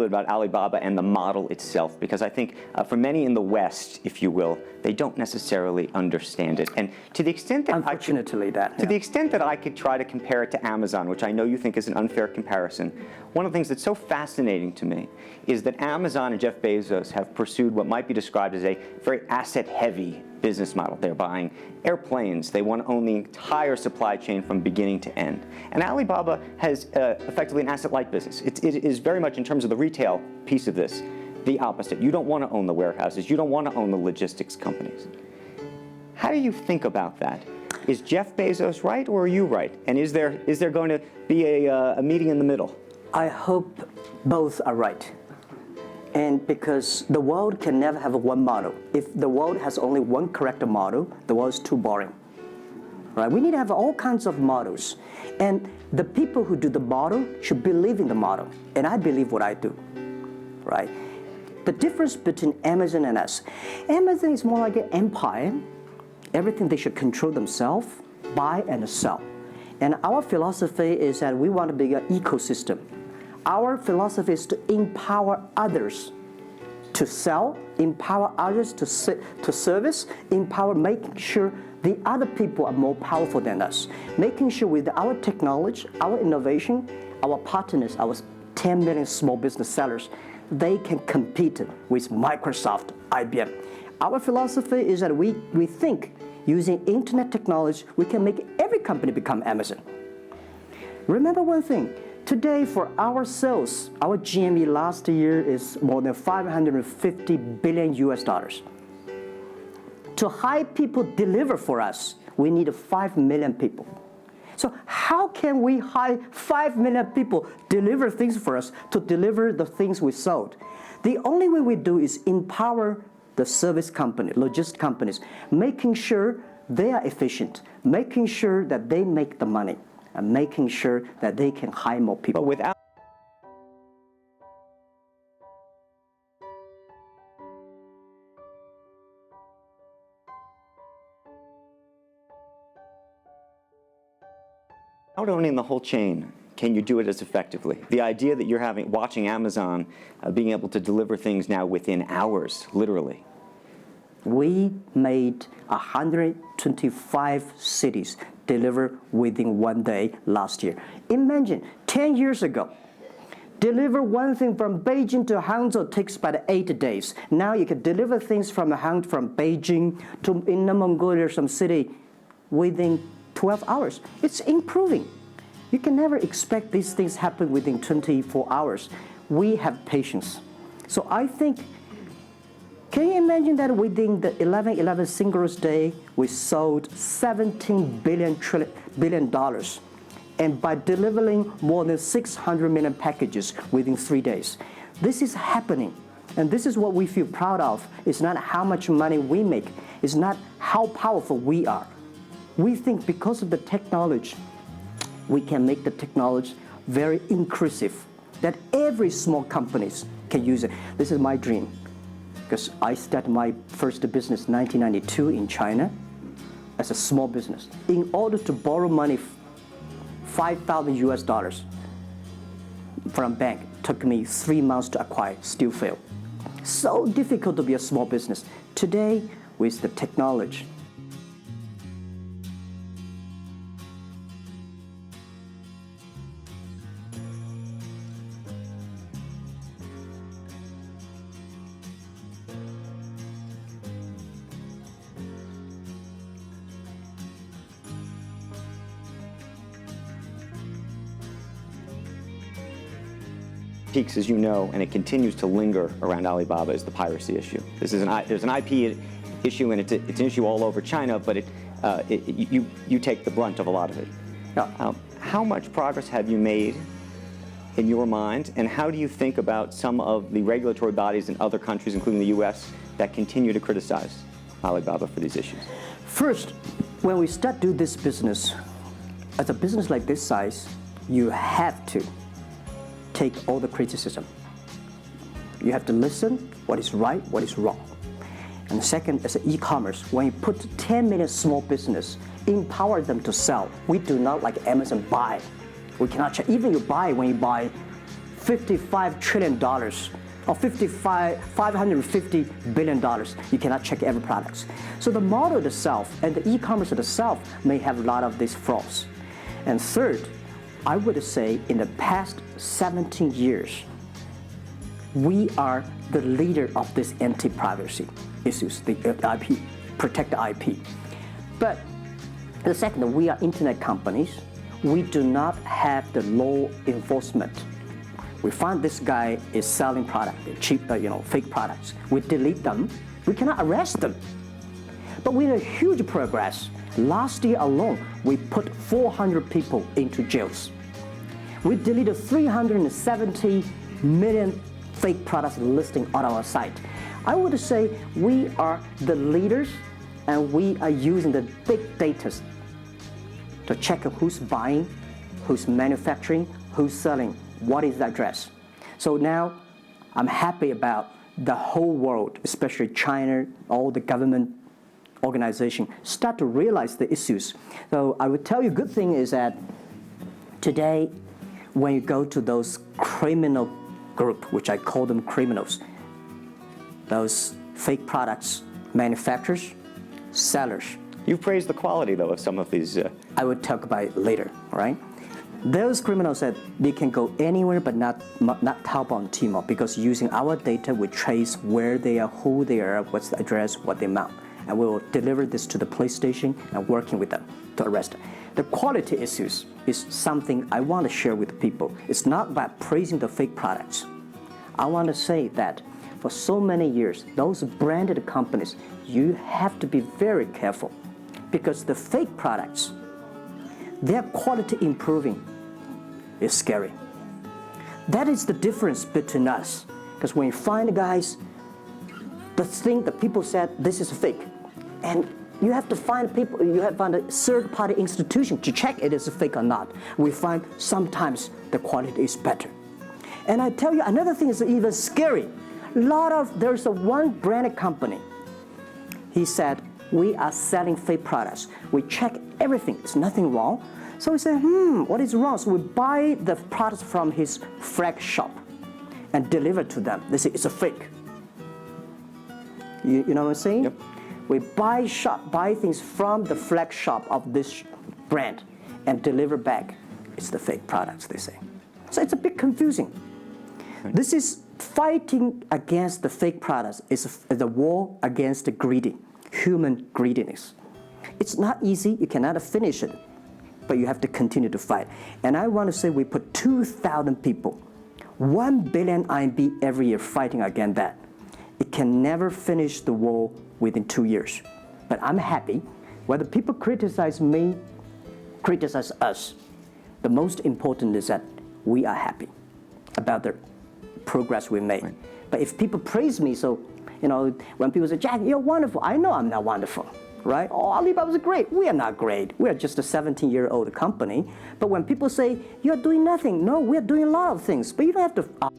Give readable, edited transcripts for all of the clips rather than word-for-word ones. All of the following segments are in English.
bit about Alibaba and the model itself, because I think for many in the West, if you will, they don't necessarily understand it. And to the extent that to the extent that I could try to compare it to Amazon, which I know you think is an unfair comparison, one of the things that's so fascinating to me is that Amazon and Jeff Bezos have pursued what might be described as a very asset-heavy business model. They're buying airplanes. They want to own the entire supply chain from beginning to end. And Alibaba has effectively an asset-light business. It is very much, in terms of the retail piece of this, the opposite. You don't want to own the warehouses. You don't want to own the logistics companies. How do you think about that? Is Jeff Bezos right, or are you right? And is there going to be a meeting in the middle? I hope both are right. And because the world can never have one model. If the world has only one correct model, the world is too boring. Right? We need to have all kinds of models. And the people who do the model should believe in the model. And I believe what I do. Right? The difference between Amazon and us. Amazon is more like an empire. Everything they should control themselves, buy and sell. And our philosophy is that we want to be an ecosystem. Our philosophy is to empower others to sell, empower others to service, empower making sure the other people are more powerful than us. Making sure with our technology, our innovation, our partners, our 10 million small business sellers, they can compete with Microsoft, IBM. Our philosophy is that we think using internet technology, we can make every company become Amazon. Remember one thing. Today, for our sales, our GMV last year is more than 550 billion US dollars. To hire people deliver for us, we need 5 million people. So how can we hire 5 million people deliver things for us to deliver the things we sold? The only way we do is empower the service company, logistics companies, making sure they are efficient, making sure that they make the money, and making sure that they can hire more people. But without owning the whole chain, can you do it as effectively? The idea that you're watching Amazon being able to deliver things now within hours, literally. We made 125 cities deliver within 1 day last year. Imagine, 10 years ago, deliver one thing from Beijing to Hangzhou takes about 8 days. Now you can deliver things from Beijing to Inner Mongolia, some city, within 12 hours. It's improving. You can never expect these things happen within 24 hours. We have patience. So I think, can you imagine that within the 11/11 Singles Day, we sold $17 billion, and by delivering more than 600 million packages within 3 days. This is happening, and this is what we feel proud of. It's not how much money we make. It's not how powerful we are. We think because of the technology, we can make the technology very inclusive, that every small companies can use it. This is my dream. Because I started my first business in 1992 in China as a small business. In order to borrow money, 5,000 US dollars from a bank, took me 3 months to acquire, still failed. So difficult to be a small business. Today, with the technology, peaks, as you know, and it continues to linger around Alibaba, is the piracy issue. There's an IP issue, and it's an issue all over China, but you take the brunt of a lot of it. Yeah. How much progress have you made in your mind, and how do you think about some of the regulatory bodies in other countries, including the US, that continue to criticize Alibaba for these issues? First, when we start do this business, as a business like this size, you have to take all the criticism. You have to listen what is right, what is wrong. And second, as an e-commerce, when you put 10 million small business, empower them to sell. We do not like Amazon buy. We cannot check. Even you buy, when you buy $55 trillion or $550 billion. You cannot check every product. So the model itself and the e-commerce itself may have a lot of these flaws. And third, I would say in the past 17 years, we are the leader of this anti-privacy issues, the IP, protect the IP. But the second, we are internet companies. We do not have the law enforcement. We find this guy is selling product, cheap, fake products. We delete them. We cannot arrest them. But we had a huge progress. Last year alone, we put 400 people into jails. We deleted 370 million fake products listing on our site. I would say we are the leaders, and we are using the big data to check who's buying, who's manufacturing, who's selling, what is the address. So now I'm happy about the whole world, especially China, all the government organizations start to realize the issues. So I would tell you, good thing is that today, when you go to those criminal group, which I call them criminals, those fake products manufacturers, sellers. You've praised the quality, though, of some of these. I would talk about it later, right? Those criminals said they can go anywhere but not Taobao and Tmall, because using our data, we trace where they are, who they are, what's the address, what the amount. And we will deliver this to the police station and working with them to arrest them. The quality issues is something I want to share with people. It's not about praising the fake products. I want to say that for so many years, those branded companies, you have to be very careful, because the fake products, their quality improving is scary. That is the difference between us. Because when you find the guys, the thing that people said, this is fake. And you have to find people, you have to find a third-party institution to check it is fake or not. We find sometimes the quality is better. And I tell you, another thing is even scary. There's one branded company. He said, we are selling fake products. We check everything, there's nothing wrong. So we say, what is wrong? So we buy the products from his flag shop and deliver to them. They say, it's a fake. You know what I'm saying? Yep. We buy things from the flag shop of this brand and deliver back. It's the fake products, they say. So it's a bit confusing. Right. This is fighting against the fake products. It's the war against the human greediness. It's not easy. You cannot finish it, but you have to continue to fight. And I want to say we put 2,000 people, 1 billion RMB every year fighting against that. It can never finish the war within 2 years. But I'm happy. Whether people criticize me, criticize us, the most important is that we are happy about the progress we made. Right. But if people praise me, so, when people say, Jack, you're wonderful, I know I'm not wonderful, right? Oh, Alibaba's great. We are not great. We are just a 17-year-old company. But when people say, you're doing nothing, no, we're doing a lot of things. But you don't have to...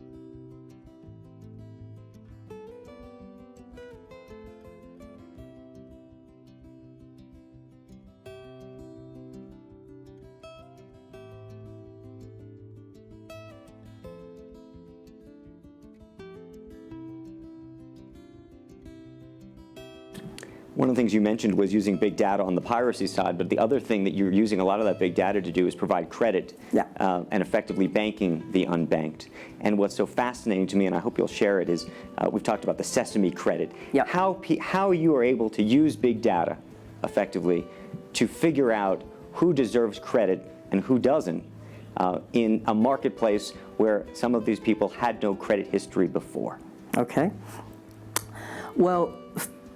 One of the things you mentioned was using big data on the piracy side, but the other thing that you're using a lot of that big data to do is provide credit and effectively banking the unbanked. And what's so fascinating to me, and I hope you'll share it, is we've talked about the Sesame credit. Yep. How you are able to use big data effectively to figure out who deserves credit and who doesn't in a marketplace where some of these people had no credit history before. Okay. Well,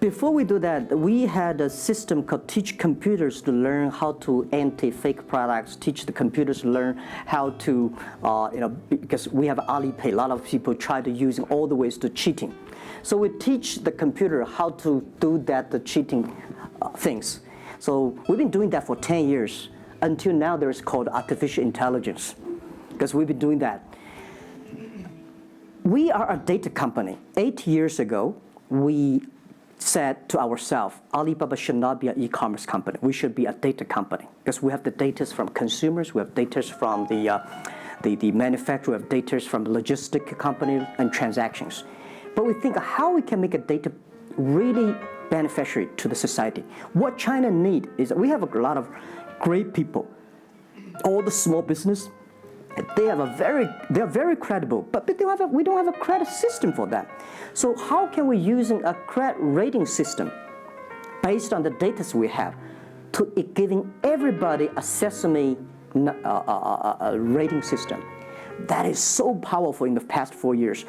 before we do that, we had a system called Teach Computers to learn how to anti-fake products, teach the computers to learn how to, because we have Alipay, a lot of people try to use all the ways to cheating. So we teach the computer how to do that, the cheating things. So we've been doing that for 10 years. Until now, there's called artificial intelligence, because we've been doing that. We are a data company. 8 years ago, we said to ourselves, Alibaba should not be an e-commerce company. We should be a data company, because we have the data from consumers, we have data from the the manufacturer of data from logistic company and transactions. But we think how we can make a data really beneficiary to the society. What China need is we have a lot of great people. All the small business, they are very credible, but we don't have a credit system for that. So how can we using a credit rating system based on the data we have to giving everybody a Sesame rating system? That is so powerful in the past 4 years,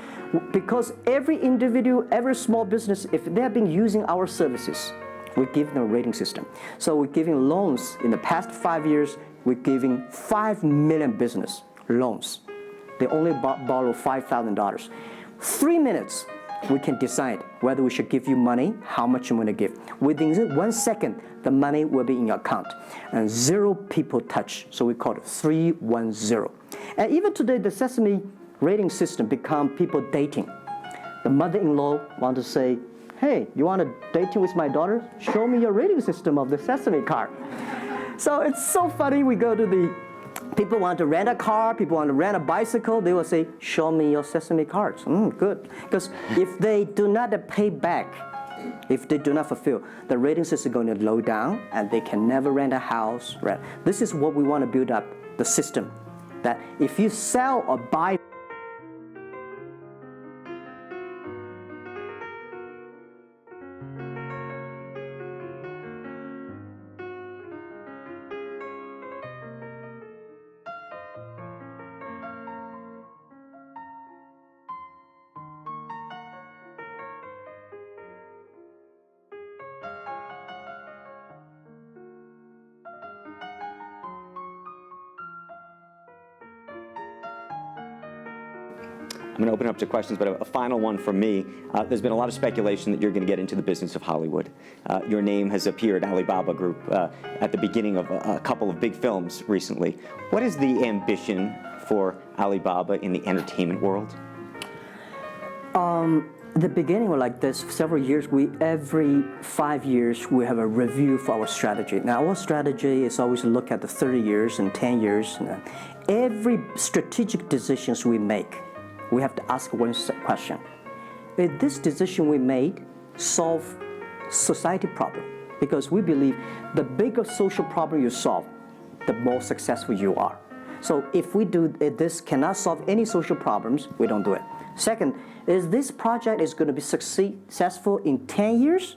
because every individual, every small business, if they have been using our services, we give them a rating system. So we're giving loans in the past 5 years. We're giving 5 million business loans. They only borrow $5,000. 3 minutes, we can decide whether we should give you money, how much I'm going to give. Within 1 second, the money will be in your account, and 0 people touch. So we call it 310. And even today, the Sesame rating system become people dating. The mother-in-law want to say, hey, you want to dating with my daughter? Show me your rating system of the Sesame card. So it's so funny. We go to the people want to rent a car, people want to rent a bicycle. They will say, show me your Sesame cards. Good. Because if they do not pay back, if they do not fulfill, the rating system is going to low down and they can never rent a house. Right? This is what we want to build up, the system. That if you sell or buy I'm going to open it up to questions, but a final one from me. There's been a lot of speculation that you're going to get into the business of Hollywood. Your name has appeared, Alibaba Group, at the beginning of a couple of big films recently. What is the ambition for Alibaba in the entertainment world? The beginning was like this. Several years, every 5 years, we have a review for our strategy. Now, our strategy is always to look at the 30 years and 10 years. Every strategic decisions we make, we have to ask one question. Did this decision we made solve society problem? Because we believe the bigger social problem you solve, the more successful you are. So if we do this cannot solve any social problems, we don't do it. Second, is this project is going to be successful in 10 years?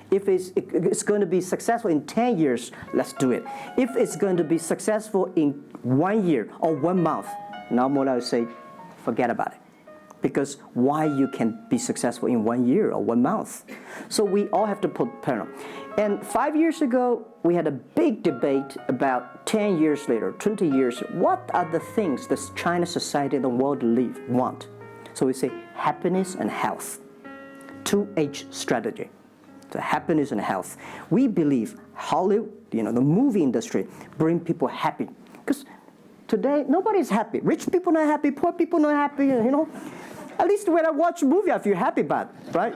If it's going to be successful in 10 years, let's do it. If it's going to be successful in 1 year or 1 month, now more I would say, forget about it. Because why you can be successful in 1 year or 1 month? So we all have to put pen on. And 5 years ago, we had a big debate about 10 years later, 20 years, what are the things that China society and the world want? So we say happiness and health. 2H strategy. The happiness and health. We believe Hollywood, the movie industry, bring people happy. Because today, nobody's happy. Rich people not happy, poor people not happy, At least when I watch a movie, I feel happy about it, right?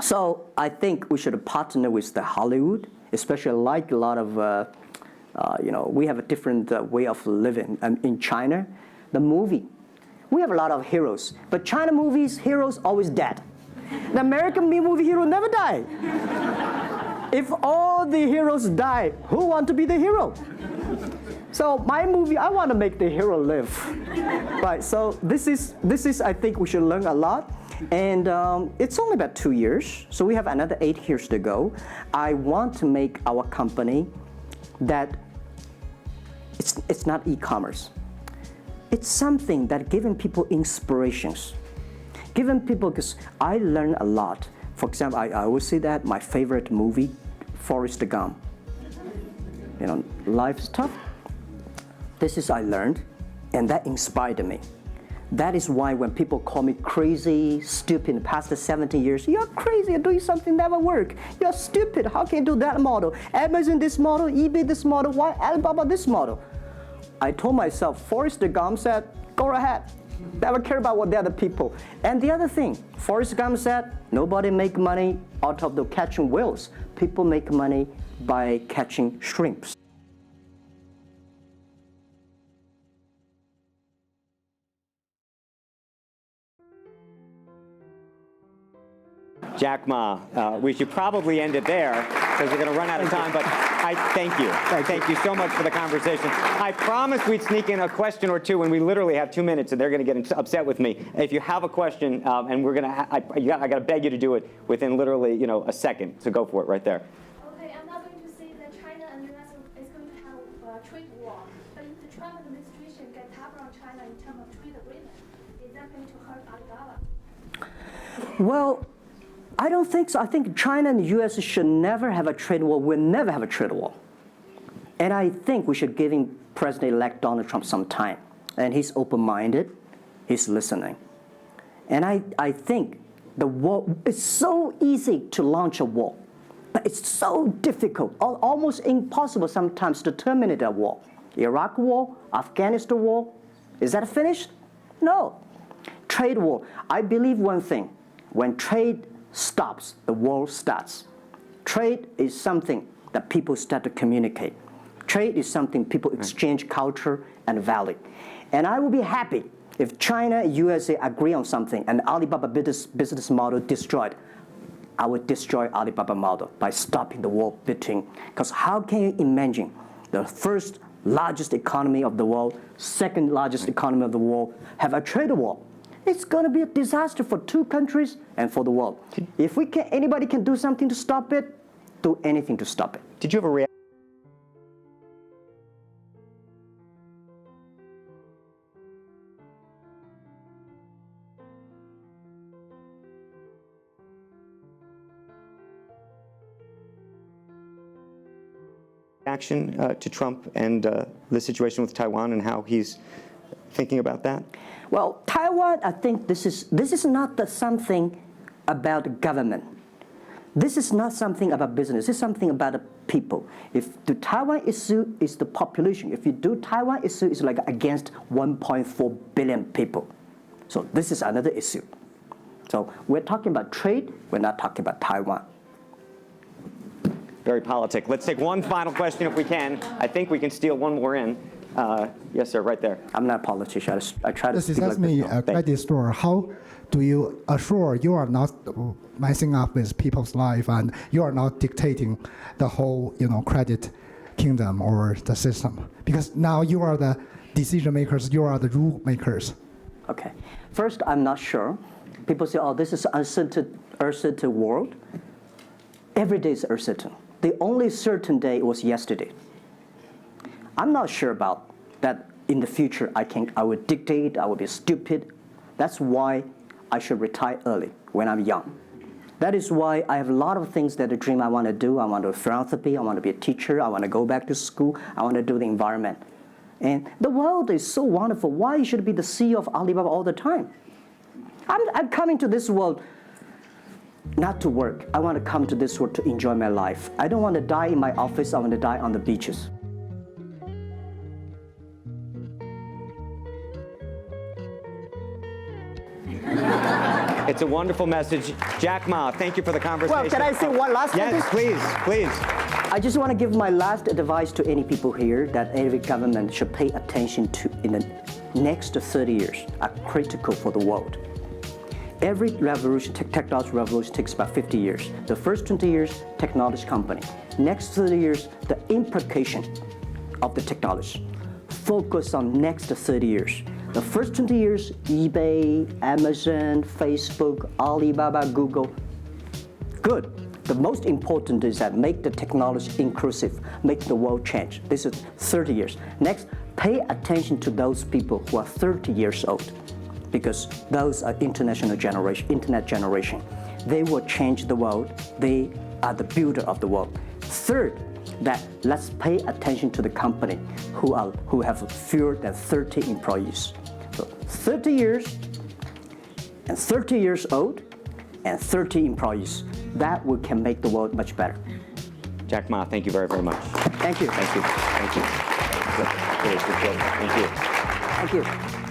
So I think we should partner with the Hollywood, especially like a lot of, we have a different way of living. In China, the movie, we have a lot of heroes. But China movies, heroes always dead. The American movie hero never die. If all the heroes die, who want to be the hero? So my movie, I want to make the hero live, right? So this is I think we should learn a lot, and it's only about 2 years, so we have another 8 years to go. I want to make our company that it's not e-commerce. It's something that giving people inspirations, giving people, because I learn a lot. For example, I always say that my favorite movie, Forrest Gump. Life's tough. This is I learned, and that inspired me. That is why when people call me crazy, stupid in the past 17 years, you're crazy, you're doing something never work. You're stupid, how can you do that model? Amazon this model, eBay this model, why Alibaba this model? I told myself, Forrest Gump said, go ahead. Never care about what the other people. And the other thing, Forrest Gump said, nobody make money out of the catching whales. People make money by catching shrimps. Jack Ma, we should probably end it there because we're going to run out of time, but I thank you. Thank you so much for the conversation. I promised we'd sneak in a question or two, and we literally have 2 minutes, and they're going to get upset with me. If you have a question, and we're going to, I got to beg you to do it within literally, a second. So go for it right there. Okay, I'm not going to say that China and the US is going to have a trade war, but if the Trump administration gets tougher on China in terms of trade agreement, is that going to hurt Alibaba? Well, I don't think so. I think China and the U.S. should never have a trade war. We'll never have a trade war. And I think we should give President-elect Donald Trump some time. And he's open-minded. He's listening. And I think the war, it's so easy to launch a war, but it's so difficult, almost impossible sometimes to terminate a war. Iraq war, Afghanistan war, is that finished? No. Trade war. I believe one thing. When trade stops, the world starts. Trade is something that people start to communicate. Trade is something people exchange culture and value. And I will be happy if China and USA agree on something and Alibaba business model destroyed. I would destroy Alibaba model by stopping the war between. Because how can you imagine the first largest economy of the world, second largest economy of the world, have a trade war? It's going to be a disaster for two countries and for the world. If anybody can do something to stop it, do anything to stop it. Did you have a reaction? To Trump and the situation with Taiwan and how he's thinking about that? Well, Taiwan, I think this is not something about government. This is not something about business. This is something about the people. If the Taiwan issue is the population, if you do Taiwan issue, it's like against 1.4 billion people. So this is another issue. So we're talking about trade. We're not talking about Taiwan. Very politic. Let's take one final question if we can. I think we can steal one more in. Yes, sir, right there. I'm not a politician. I try to speak like me, this. a credit store. How do you assure you are not messing up with people's life and you are not dictating the whole, credit kingdom or the system? Because now you are the decision makers, you are the rule makers. Okay. First, I'm not sure. People say, oh, this is uncertain world. Every day is uncertain. The only certain day was yesterday. I'm not sure about that in the future I would dictate, I would be stupid. That's why I should retire early when I'm young. That is why I have a lot of things that I dream I want to do. I want to do philanthropy, I want to be a teacher, I want to go back to school, I want to do the environment. And the world is so wonderful. Why you should be the CEO of Alibaba all the time? I'm coming to this world not to work. I want to come to this world to enjoy my life. I don't want to die in my office. I want to die on the beaches. It's a wonderful message. Jack Ma, thank you for the conversation. Well, can I say one last thing? Yes, please, please. I just want to give my last advice to any people here that every government should pay attention to in the next 30 years are critical for the world. Every revolution, technology revolution takes about 50 years. The first 20 years, technology company. Next 30 years, the implication of the technology. Focus on next 30 years. The first 20 years, eBay, Amazon, Facebook, Alibaba, Google. Good. The most important is that make the technology inclusive, make the world change. This is 30 years. Next, pay attention to those people who are 30 years old, because those are internet generation. They will change the world. They are the builder of the world. Third, that let's pay attention to the company who have fewer than 30 employees. So 30 years and 30 years old and 30 employees. That can make the world much better. Jack Ma, thank you very, very much. Thank you. Thank you. Thank you. Thank you. Thank you.